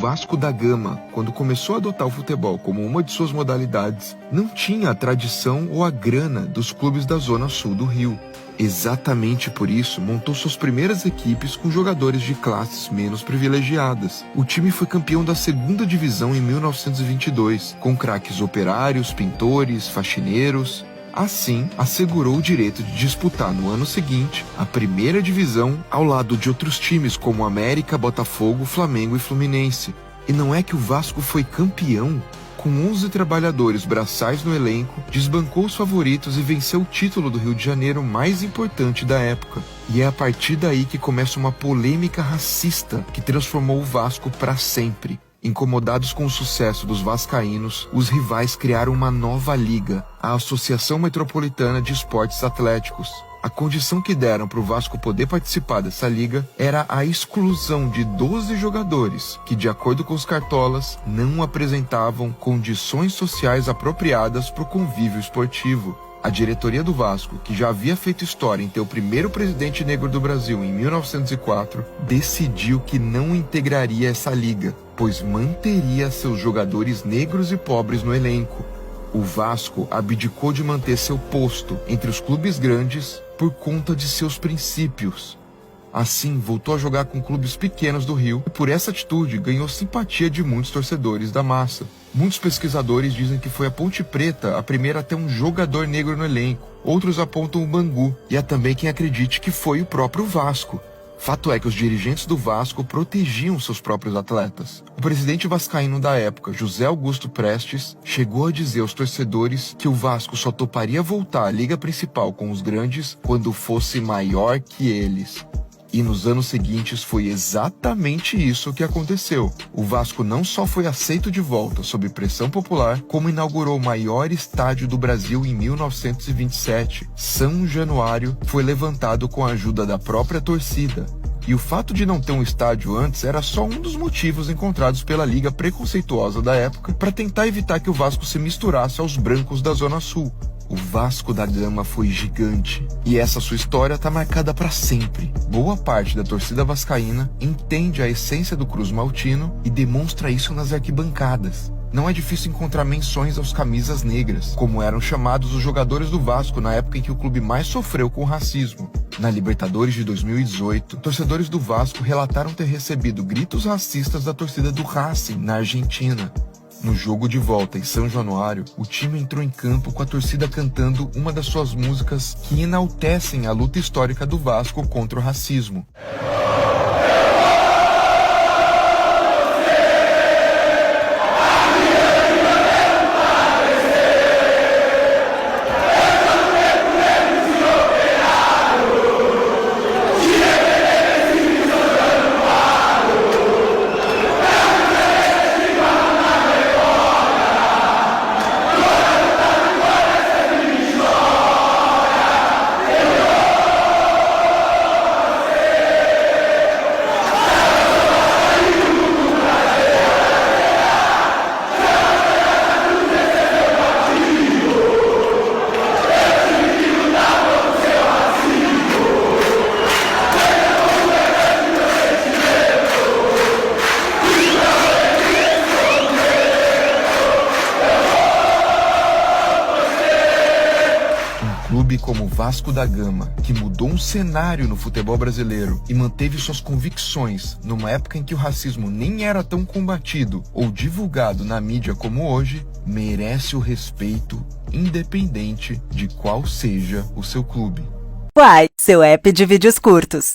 Vasco da Gama, quando começou a adotar o futebol como uma de suas modalidades, não tinha a tradição ou a grana dos clubes da zona sul do Rio. Exatamente por isso, montou suas primeiras equipes com jogadores de classes menos privilegiadas. O time foi campeão da segunda divisão em 1922, com craques operários, pintores, faxineiros. Assim, assegurou o direito de disputar no ano seguinte a primeira divisão ao lado de outros times como América, Botafogo, Flamengo e Fluminense. E não é que o Vasco foi campeão? Com 11 trabalhadores braçais no elenco, desbancou os favoritos e venceu o título do Rio de Janeiro mais importante da época. E é a partir daí que começa uma polêmica racista que transformou o Vasco para sempre. Incomodados com o sucesso dos vascaínos, os rivais criaram uma nova liga, a Associação Metropolitana de Esportes Atléticos. A condição que deram para o Vasco poder participar dessa liga era a exclusão de 12 jogadores que, de acordo com os cartolas, não apresentavam condições sociais apropriadas para o convívio esportivo. A diretoria do Vasco, que já havia feito história em ter o primeiro presidente negro do Brasil em 1904, decidiu que não integraria essa liga, pois manteria seus jogadores negros e pobres no elenco. O Vasco abdicou de manter seu posto entre os clubes grandes por conta de seus princípios. Assim, voltou a jogar com clubes pequenos do Rio e, por essa atitude, ganhou simpatia de muitos torcedores da massa. Muitos pesquisadores dizem que foi a Ponte Preta a primeira a ter um jogador negro no elenco. Outros apontam o Bangu, e há também quem acredite que foi o próprio Vasco. Fato é que os dirigentes do Vasco protegiam seus próprios atletas. O presidente vascaíno da época, José Augusto Prestes, chegou a dizer aos torcedores que o Vasco só toparia voltar à liga principal com os grandes quando fosse maior que eles. E nos anos seguintes foi exatamente isso que aconteceu. O Vasco não só foi aceito de volta sob pressão popular, como inaugurou o maior estádio do Brasil em 1927. São Januário foi levantado com a ajuda da própria torcida. E o fato de não ter um estádio antes era só um dos motivos encontrados pela liga preconceituosa da época para tentar evitar que o Vasco se misturasse aos brancos da Zona Sul. O Vasco da Gama foi gigante, e essa sua história está marcada para sempre. Boa parte da torcida vascaína entende a essência do Cruz Maltino e demonstra isso nas arquibancadas. Não é difícil encontrar menções aos camisas negras, como eram chamados os jogadores do Vasco na época em que o clube mais sofreu com o racismo. Na Libertadores de 2018, torcedores do Vasco relataram ter recebido gritos racistas da torcida do Racing, na Argentina. No jogo de volta em São Januário, o time entrou em campo com a torcida cantando uma das suas músicas que enaltecem a luta histórica do Vasco contra o racismo. Clube como Vasco da Gama, que mudou um cenário no futebol brasileiro e manteve suas convicções numa época em que o racismo nem era tão combatido ou divulgado na mídia como hoje, merece o respeito, independente de qual seja o seu clube. Uai, seu app de vídeos curtos.